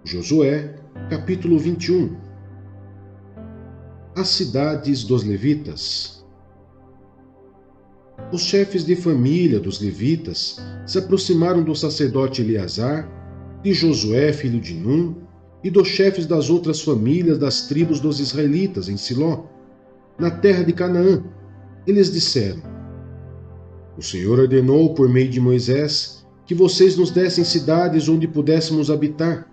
Josué, capítulo 21. As cidades dos levitas. Os chefes de família dos levitas se aproximaram do sacerdote Eleazar, de Josué, filho de Num, e dos chefes das outras famílias das tribos dos israelitas em Siló, na terra de Canaã. Eles disseram: O Senhor ordenou por meio de Moisés que vocês nos dessem cidades onde pudéssemos habitar,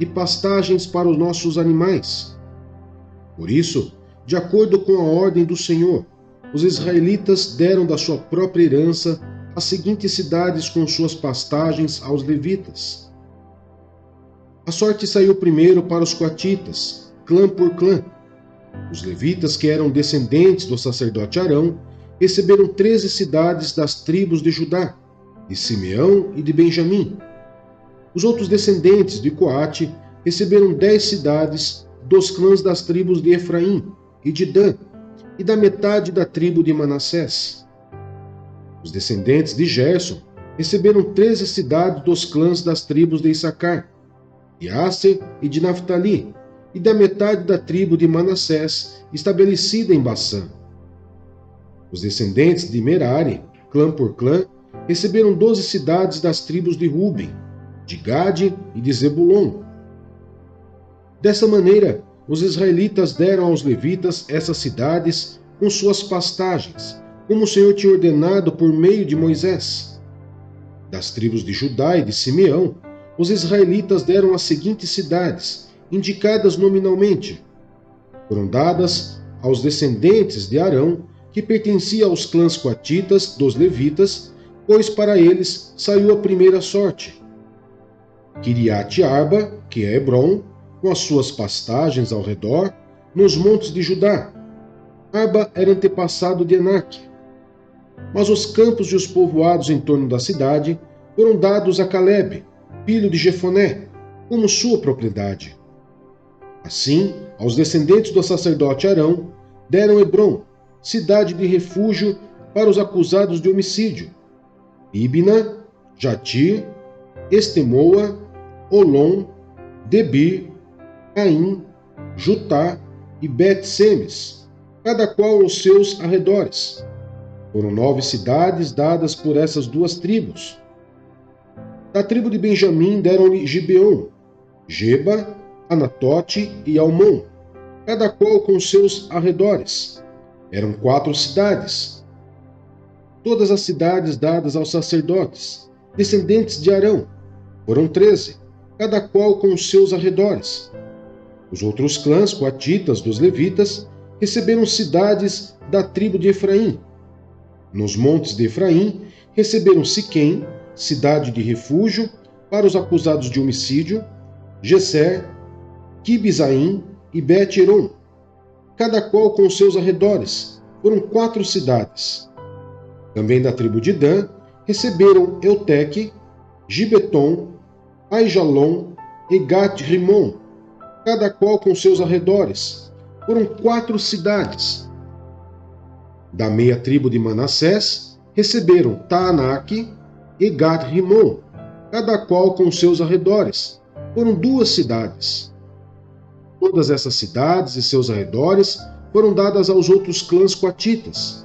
e pastagens para os nossos animais. Por isso, de acordo com a ordem do Senhor, os israelitas deram da sua própria herança as seguintes cidades com suas pastagens aos levitas. A sorte saiu primeiro para os coatitas, clã por clã. Os levitas, que eram descendentes do sacerdote Arão, receberam 13 cidades das tribos de Judá, de Simeão e de Benjamim. Os outros descendentes de Coate receberam 10 cidades dos clãs das tribos de Efraim e de Dan, e da metade da tribo de Manassés. Os descendentes de Gerson receberam 13 cidades dos clãs das tribos de Issacar, de Asser e de Naftali, e da metade da tribo de Manassés, estabelecida em Bassã. Os descendentes de Merari, clã por clã, receberam 12 cidades das tribos de Ruben, de Gade e de Zebulon. Dessa maneira, os israelitas deram aos levitas essas cidades com suas pastagens, como o Senhor tinha ordenado por meio de Moisés. Das tribos de Judá e de Simeão, os israelitas deram as seguintes cidades, indicadas nominalmente. Foram dadas aos descendentes de Arão, que pertencia aos clãs coatitas dos levitas, pois para eles saiu a primeira sorte. Quiriate-Arba, que é Hebron, com as suas pastagens ao redor, nos montes de Judá. Arba era antepassado de Enaque. Mas os campos e os povoados em torno da cidade foram dados a Calebe, filho de Jefoné, como sua propriedade. Assim, aos descendentes do sacerdote Arão, deram Hebron, cidade de refúgio para os acusados de homicídio, Libna, Jatir, Estemoa, Olom, Debir, Caim, Jutá e Bet-Semes, cada qual aos seus arredores. Foram 9 cidades dadas por essas duas tribos. Da tribo de Benjamim deram-lhe Gibeon, Geba, Anatote e Almon, cada qual com seus arredores. Eram 4 cidades. Todas as cidades dadas aos sacerdotes, descendentes de Arão, foram 13, cada qual com seus arredores. Os outros clãs coatitas dos levitas receberam cidades da tribo de Efraim. Nos montes de Efraim receberam Siquém, cidade de refúgio para os acusados de homicídio, Geser, Quibizaim e Bet-Heron, cada qual com seus arredores. Foram 4 cidades. Também da tribo de Dan receberam Euteque, Gibeton, Aijalon e Gat-Rimon, cada qual com seus arredores. Foram 4 cidades. Da meia tribo de Manassés receberam Taanaque e Gat-Rimon, cada qual com seus arredores. Foram 2 cidades. Todas essas cidades e seus arredores foram dadas aos outros clãs coatitas.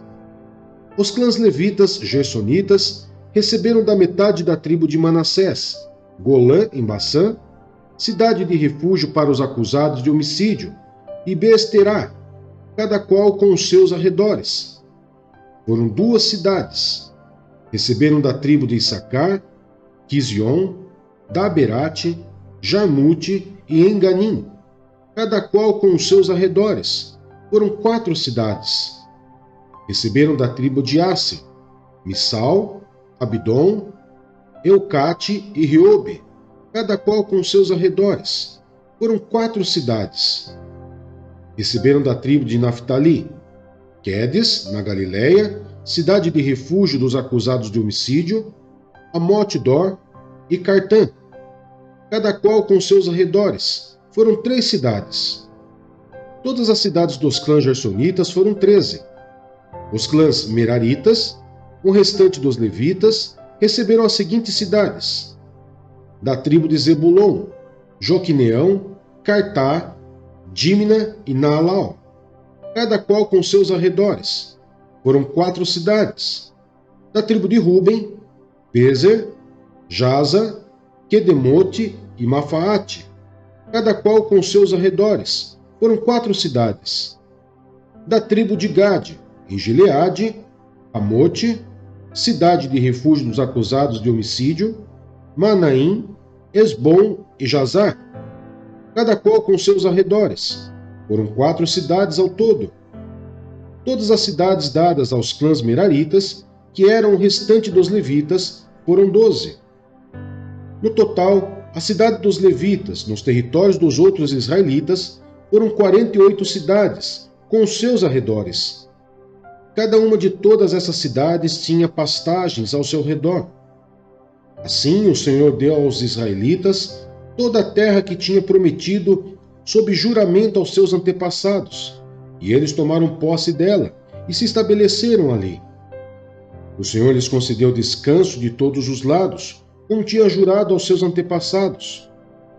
Os clãs levitas gersonitas receberam da metade da tribo de Manassés, Golã, em Bassã, cidade de refúgio para os acusados de homicídio, e Beesterá, cada qual com os seus arredores. Foram 2 cidades. Receberam da tribo de Issacar, Quizion, Daberate, Jarmute e Enganim, cada qual com os seus arredores. Foram 4 cidades. Receberam da tribo de Asser, Missal, Abdon, Eucate e Riobe, cada qual com seus arredores. Foram 4 cidades. Receberam da tribo de Naftali, Quedes, na Galiléia, cidade de refúgio dos acusados de homicídio, Amote-Dor e Cartã, cada qual com seus arredores. Foram 3 cidades. Todas as cidades dos clãs gersonitas foram 13. Os clãs meraritas, o restante dos levitas, receberam as seguintes cidades: da tribo de Zebulon, Joquineão, Cartá, Dímina e Naalau, cada qual com seus arredores. Foram 4 cidades. Da tribo de Ruben, Bezer, Jaza, Quedemote e Mafaate, cada qual com seus arredores. Foram 4 cidades. Da tribo de Gade, em Gileade, Amote, cidade de refúgio dos acusados de homicídio, Manaim, Esbom e Jazar, cada qual com seus arredores. Foram 4 cidades ao todo. Todas as cidades dadas aos clãs meraritas, que eram o restante dos levitas, foram 12. No total, a cidade dos levitas, nos territórios dos outros israelitas, foram 48 cidades, com os seus arredores. Cada uma de todas essas cidades tinha pastagens ao seu redor. Assim, o Senhor deu aos israelitas toda a terra que tinha prometido sob juramento aos seus antepassados, e eles tomaram posse dela e se estabeleceram ali. O Senhor lhes concedeu descanso de todos os lados, como tinha jurado aos seus antepassados.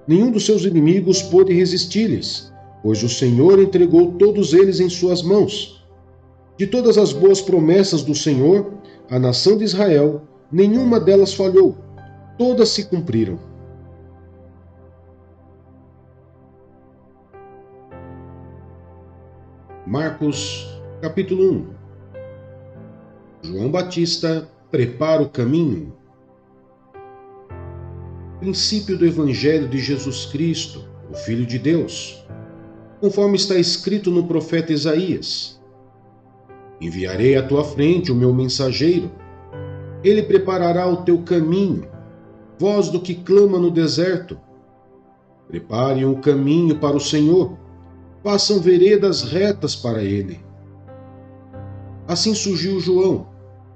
Nenhum dos seus inimigos pôde resistir-lhes, pois o Senhor entregou todos eles em suas mãos. De todas as boas promessas do Senhor, a nação de Israel, nenhuma delas falhou, todas se cumpriram. Marcos, capítulo 1. João Batista prepara o caminho. Princípio do Evangelho de Jesus Cristo, o Filho de Deus, conforme está escrito no profeta Isaías: Enviarei à tua frente o meu mensageiro. Ele preparará o teu caminho, voz do que clama no deserto. Preparem o caminho para o Senhor, façam veredas retas para ele. Assim surgiu João,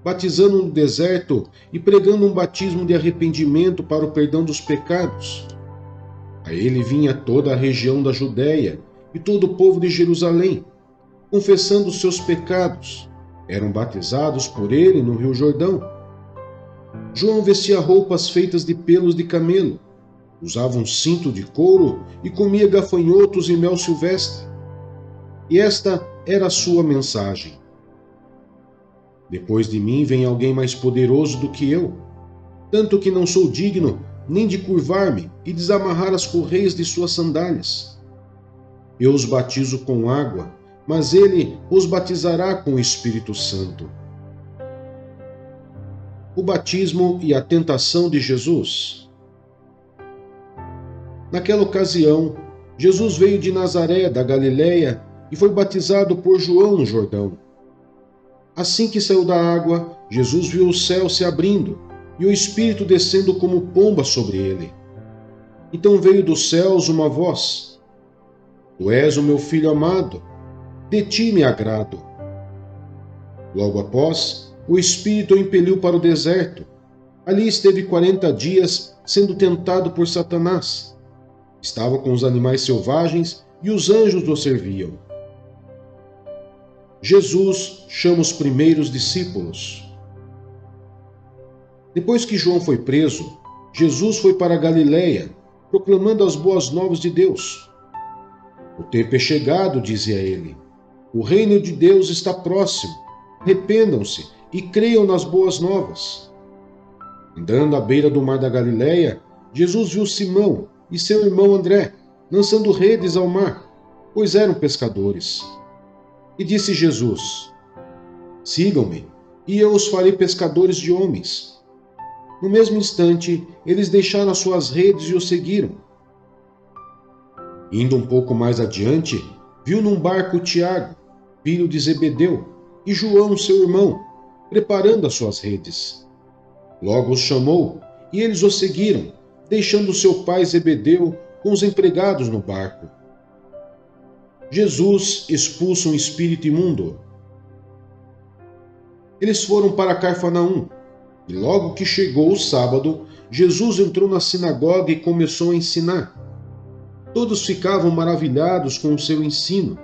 batizando no deserto e pregando um batismo de arrependimento para o perdão dos pecados. A ele vinha toda a região da Judéia e todo o povo de Jerusalém, confessando os seus pecados. Eram batizados por ele no Rio Jordão. João vestia roupas feitas de pelos de camelo, usava um cinto de couro e comia gafanhotos e mel silvestre. E esta era a sua mensagem: Depois de mim vem alguém mais poderoso do que eu, tanto que não sou digno nem de curvar-me e desamarrar as correias de suas sandálias. Eu os batizo com água, mas ele os batizará com o Espírito Santo. O batismo e a tentação de Jesus. Naquela ocasião, Jesus veio de Nazaré, da Galiléia, e foi batizado por João no Jordão. Assim que saiu da água, Jesus viu o céu se abrindo e o Espírito descendo como pomba sobre ele. Então veio dos céus uma voz: Tu és o meu filho amado, de ti me agrado. Logo após, o Espírito o impeliu para o deserto. Ali esteve 40 dias sendo tentado por Satanás. Estava com os animais selvagens e os anjos o serviam. Jesus chama os primeiros discípulos. Depois que João foi preso, Jesus foi para a Galiléia, proclamando as boas novas de Deus. O tempo é chegado, dizia ele. O reino de Deus está próximo. Arrependam-se e creiam nas boas novas. Andando à beira do mar da Galiléia, Jesus viu Simão e seu irmão André lançando redes ao mar, pois eram pescadores. E disse Jesus: Sigam-me, e eu os farei pescadores de homens. No mesmo instante, eles deixaram as suas redes e o seguiram. Indo um pouco mais adiante, viu num barco Tiago, filho de Zebedeu, e João, seu irmão, preparando as suas redes. Logo os chamou, e eles o seguiram, deixando seu pai Zebedeu com os empregados no barco. Jesus expulsa um espírito imundo. Eles foram para Cafarnaum, e logo que chegou o sábado, Jesus entrou na sinagoga e começou a ensinar. Todos ficavam maravilhados com o seu ensino,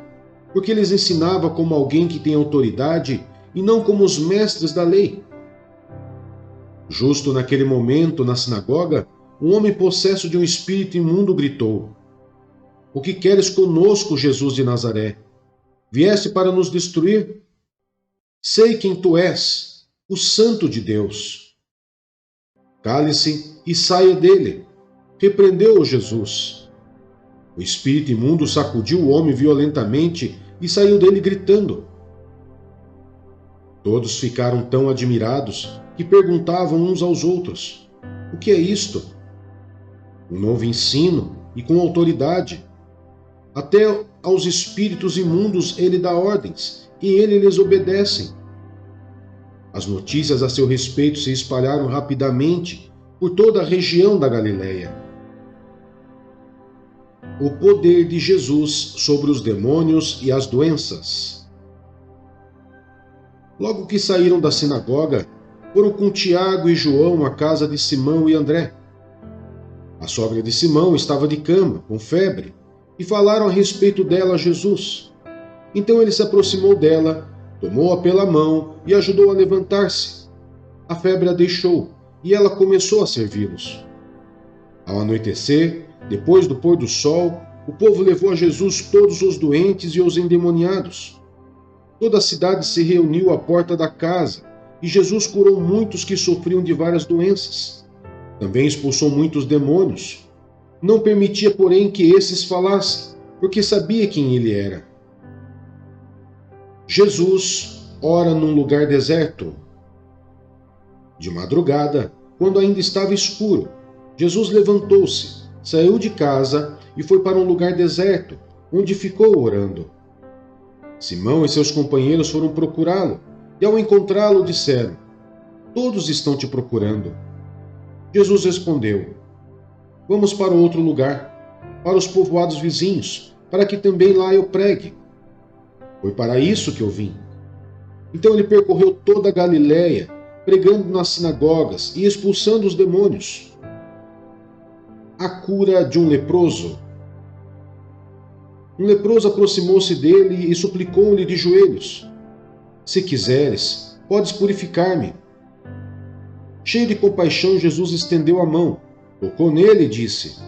porque ele ensinava como alguém que tem autoridade e não como os mestres da lei. Justo naquele momento, na sinagoga, um homem possesso de um espírito imundo gritou: O que queres conosco, Jesus de Nazaré? Vieste para nos destruir? Sei quem tu és, o Santo de Deus. Cale-se e saia dele, repreendeu-o Jesus. O espírito imundo sacudiu o homem violentamente e saiu dele gritando. Todos ficaram tão admirados que perguntavam uns aos outros: O que é isto? Um novo ensino e com autoridade. Até aos espíritos imundos ele dá ordens, e eles lhes obedecem. As notícias a seu respeito se espalharam rapidamente por toda a região da Galileia. O poder de Jesus sobre os demônios e as doenças. Logo que saíram da sinagoga, foram com Tiago e João à casa de Simão e André. A sogra de Simão estava de cama, com febre, e falaram a respeito dela a Jesus. Então ele se aproximou dela, tomou-a pela mão e ajudou a levantar-se. A febre a deixou, e ela começou a servi-los. Ao anoitecer, depois do pôr do sol, o povo levou a Jesus todos os doentes e os endemoniados. Toda a cidade se reuniu à porta da casa, e Jesus curou muitos que sofriam de várias doenças. Também expulsou muitos demônios. Não permitia, porém, que esses falassem, porque sabia quem ele era. Jesus ora num lugar deserto. De madrugada, quando ainda estava escuro, Jesus levantou-se, saiu de casa e foi para um lugar deserto, onde ficou orando. Simão e seus companheiros foram procurá-lo, e ao encontrá-lo disseram: Todos estão te procurando. Jesus respondeu: Vamos para outro lugar, para os povoados vizinhos, para que também lá eu pregue. Foi para isso que eu vim. Então ele percorreu toda a Galiléia, pregando nas sinagogas e expulsando os demônios. A cura de um leproso. Um leproso aproximou-se dele e suplicou-lhe de joelhos: Se quiseres, podes purificar-me. Cheio de compaixão, Jesus estendeu a mão, tocou nele e disse: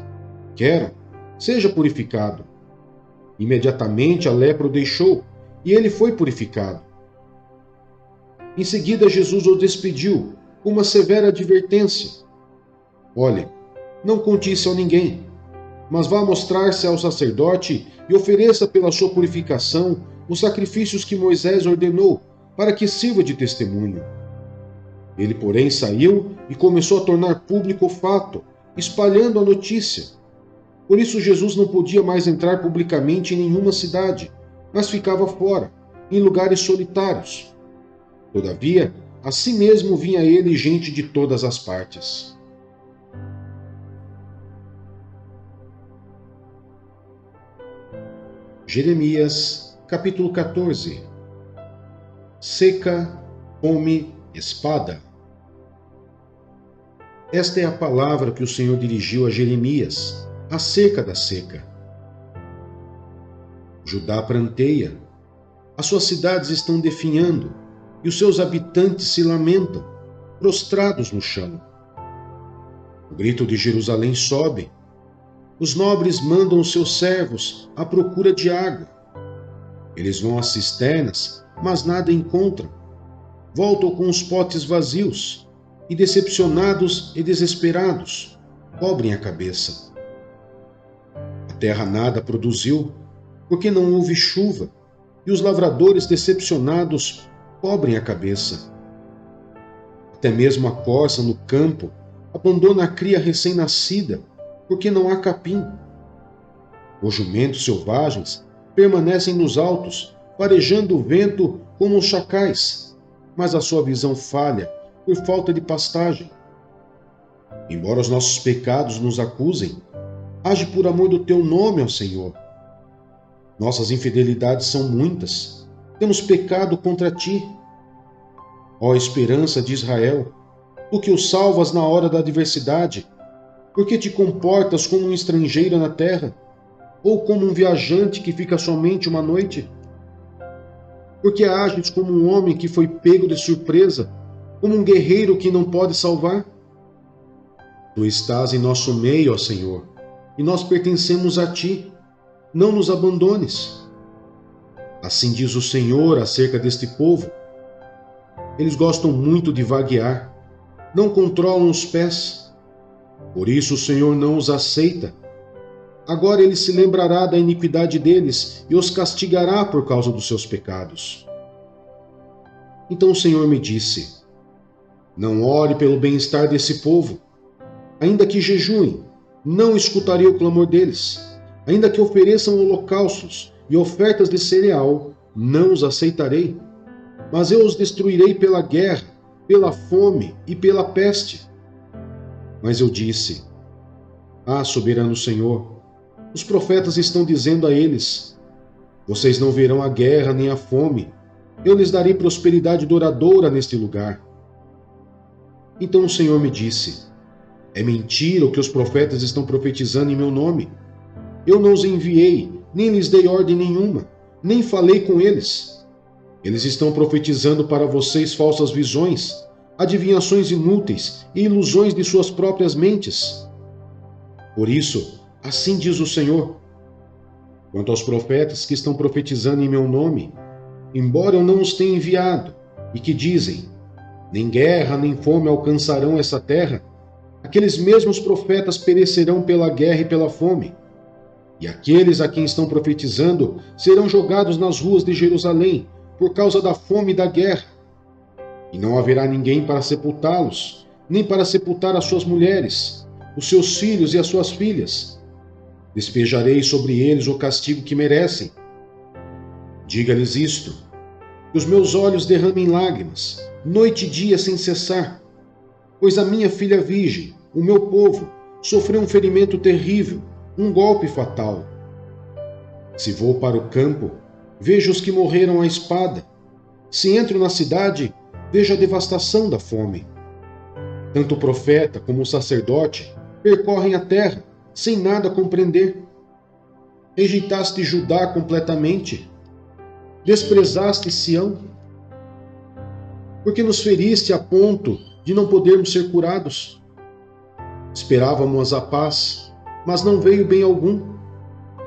Quero, seja purificado. Imediatamente a lepra o deixou, e ele foi purificado. Em seguida, Jesus o despediu, com uma severa advertência: Olhe, não conte isso a ninguém, mas vá mostrar-se ao sacerdote e ofereça pela sua purificação os sacrifícios que Moisés ordenou, para que sirva de testemunho. Ele, porém, saiu e começou a tornar público o fato, espalhando a notícia. Por isso Jesus não podia mais entrar publicamente em nenhuma cidade, mas ficava fora, em lugares solitários. Todavia, assim mesmo vinha a ele gente de todas as partes. Jeremias, capítulo 14. Seca, fome, espada. Esta é a palavra que o Senhor dirigiu a Jeremias, acerca da seca. Judá pranteia, as suas cidades estão definhando, e os seus habitantes se lamentam, prostrados no chão. O grito de Jerusalém sobe. Os nobres mandam os seus servos à procura de água. Eles vão às cisternas, mas nada encontram. Voltam com os potes vazios, e decepcionados e desesperados, cobrem a cabeça. A terra nada produziu, porque não houve chuva, e os lavradores decepcionados cobrem a cabeça. Até mesmo a corça no campo abandona a cria recém-nascida, porque não há capim. Os jumentos selvagens permanecem nos altos, farejando o vento como os chacais, mas a sua visão falha por falta de pastagem. Embora os nossos pecados nos acusem, age por amor do teu nome, ó Senhor. Nossas infidelidades são muitas, temos pecado contra ti. Ó esperança de Israel, tu que o salvas na hora da adversidade, por que te comportas como um estrangeiro na terra, ou como um viajante que fica somente uma noite? Porque ages como um homem que foi pego de surpresa, como um guerreiro que não pode salvar? Tu estás em nosso meio, ó Senhor, e nós pertencemos a Ti. Não nos abandones. Assim diz o Senhor acerca deste povo. Eles gostam muito de vaguear, não controlam os pés. Por isso o Senhor não os aceita. Agora ele se lembrará da iniquidade deles e os castigará por causa dos seus pecados. Então o Senhor me disse: não ore pelo bem-estar desse povo. Ainda que jejuem, não escutarei o clamor deles. Ainda que ofereçam holocaustos e ofertas de cereal, não os aceitarei. Mas eu os destruirei pela guerra, pela fome e pela peste. Mas eu disse: ah, soberano Senhor, os profetas estão dizendo a eles: vocês não verão a guerra nem a fome. Eu lhes darei prosperidade duradoura neste lugar. Então o Senhor me disse: é mentira o que os profetas estão profetizando em meu nome. Eu não os enviei, nem lhes dei ordem nenhuma, nem falei com eles. Eles estão profetizando para vocês falsas visões, adivinhações inúteis e ilusões de suas próprias mentes. Por isso, assim diz o Senhor: quanto aos profetas que estão profetizando em meu nome, embora eu não os tenha enviado, e que dizem: nem guerra nem fome alcançarão essa terra, aqueles mesmos profetas perecerão pela guerra e pela fome. E aqueles a quem estão profetizando serão jogados nas ruas de Jerusalém por causa da fome e da guerra. E não haverá ninguém para sepultá-los, nem para sepultar as suas mulheres, os seus filhos e as suas filhas. Despejarei sobre eles o castigo que merecem. Diga-lhes isto: que os meus olhos derramem lágrimas, noite e dia sem cessar, pois a minha filha virgem, o meu povo, sofreu um ferimento terrível, um golpe fatal. Se vou para o campo, vejo os que morreram à espada. Se entro na cidade, vejo a devastação da fome. Tanto o profeta como o sacerdote percorrem a terra, sem nada compreender. Rejeitaste Judá completamente, desprezaste Sião, porque nos feriste a ponto de não podermos ser curados. Esperávamos a paz, mas não veio bem algum.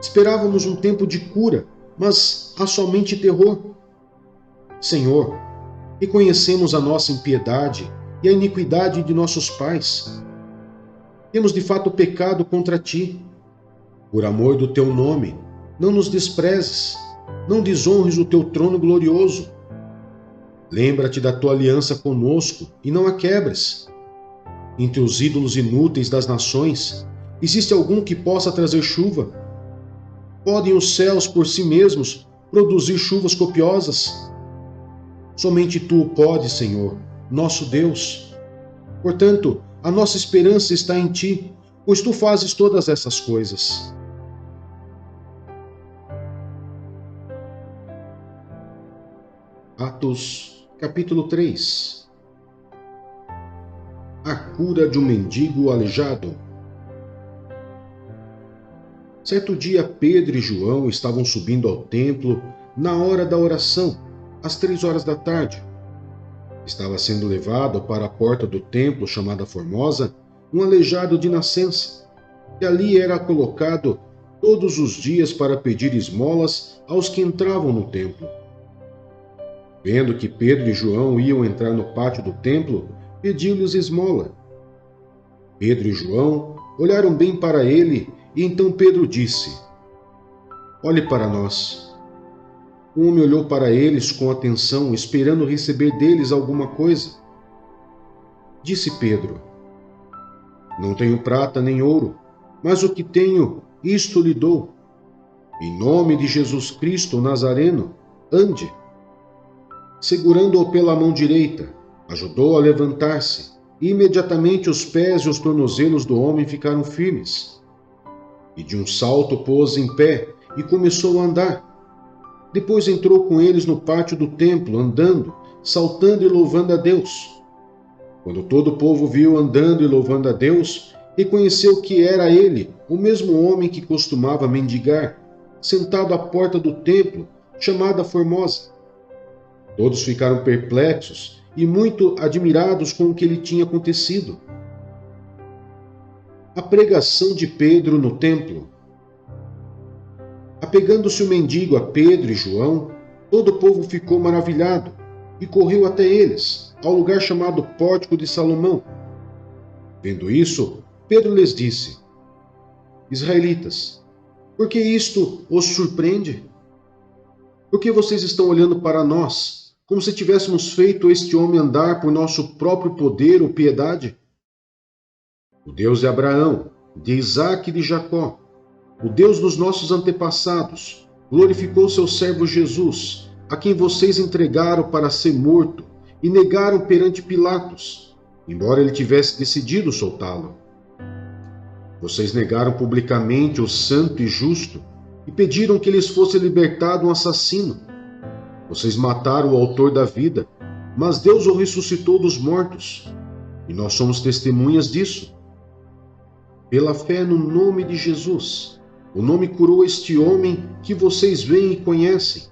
Esperávamos um tempo de cura, mas há somente terror. Senhor, reconhecemos a nossa impiedade e a iniquidade de nossos pais. Temos de fato pecado contra ti. Por amor do teu nome, não nos desprezes, não desonres o teu trono glorioso. Lembra-te da tua aliança conosco e não a quebres. Entre os ídolos inúteis das nações, existe algum que possa trazer chuva? Podem os céus por si mesmos produzir chuvas copiosas? Somente tu o podes, Senhor, nosso Deus. Portanto, a nossa esperança está em ti, pois tu fazes todas essas coisas. Atos, capítulo 3. A cura de um mendigo aleijado. Certo dia, Pedro e João estavam subindo ao templo na hora da oração, às 3 horas da tarde. Estava sendo levado para a porta do templo, chamada Formosa, um aleijado de nascença, que ali era colocado todos os dias para pedir esmolas aos que entravam no templo. Vendo que Pedro e João iam entrar no pátio do templo, pediu-lhes esmola. Pedro e João olharam bem para ele, e então Pedro disse: olhe para nós. O homem olhou para eles com atenção, esperando receber deles alguma coisa. Disse Pedro: não tenho prata nem ouro, mas o que tenho, isto lhe dou. Em nome de Jesus Cristo, o Nazareno, ande. Segurando-o pela mão direita, ajudou a levantar-se, e imediatamente os pés e os tornozelos do homem ficaram firmes. E de um salto pôs em pé e começou a andar. Depois entrou com eles no pátio do templo, andando, saltando e louvando a Deus. Quando todo o povo viu andando e louvando a Deus, reconheceu que era ele, o mesmo homem que costumava mendigar, sentado à porta do templo, chamada Formosa. Todos ficaram perplexos e muito admirados com o que lhe tinha acontecido. A pregação de Pedro no templo. Apegando-se o mendigo a Pedro e João, todo o povo ficou maravilhado e correu até eles, ao lugar chamado Pórtico de Salomão. Vendo isso, Pedro lhes disse: Israelitas, por que isto os surpreende? Por que vocês estão olhando para nós, como se tivéssemos feito este homem andar por nosso próprio poder ou piedade? O Deus de Abraão, de Isaque e de Jacó, o Deus dos nossos antepassados, glorificou seu servo Jesus, a quem vocês entregaram para ser morto e negaram perante Pilatos, embora ele tivesse decidido soltá-lo. Vocês negaram publicamente o santo e justo e pediram que lhes fosse libertado um assassino. Vocês mataram o autor da vida, mas Deus o ressuscitou dos mortos, e nós somos testemunhas disso. Pela fé no nome de Jesus, o nome curou este homem que vocês veem e conhecem.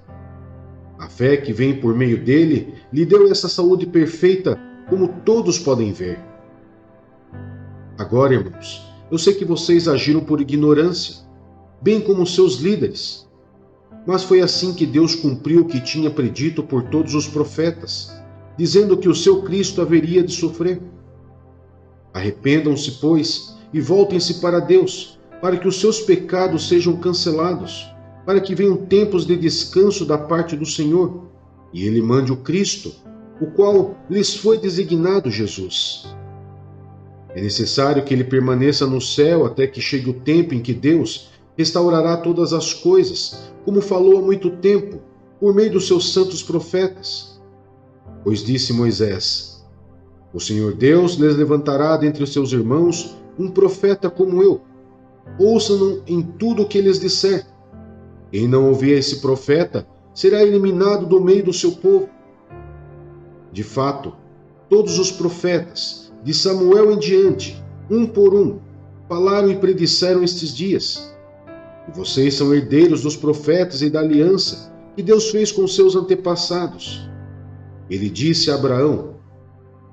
A fé que vem por meio dele lhe deu essa saúde perfeita, como todos podem ver. Agora, irmãos, eu sei que vocês agiram por ignorância, bem como seus líderes. Mas foi assim que Deus cumpriu o que tinha predito por todos os profetas, dizendo que o seu Cristo haveria de sofrer. Arrependam-se, pois, e voltem-se para Deus, para que os seus pecados sejam cancelados, para que venham tempos de descanso da parte do Senhor, e Ele mande o Cristo, o qual lhes foi designado Jesus. É necessário que ele permaneça no céu até que chegue o tempo em que Deus restaurará todas as coisas, como falou há muito tempo, por meio dos seus santos profetas. Pois disse Moisés: O Senhor Deus lhes levantará dentre os seus irmãos um profeta como eu. Ouçam-no em tudo o que lhes disser. Quem não ouvir esse profeta será eliminado do meio do seu povo. De fato, todos os profetas, de Samuel em diante, um por um, falaram e predisseram estes dias. E vocês são herdeiros dos profetas e da aliança que Deus fez com seus antepassados. Ele disse a Abraão: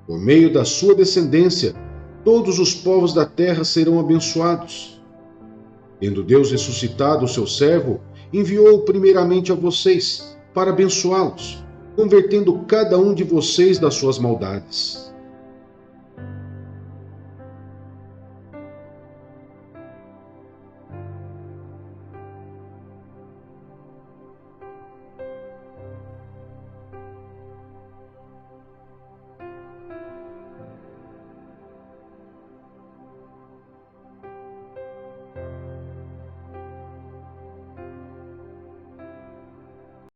Por meio da sua descendência, todos os povos da terra serão abençoados. Tendo Deus ressuscitado o seu servo, enviou-o primeiramente a vocês, para abençoá-los, convertendo cada um de vocês das suas maldades.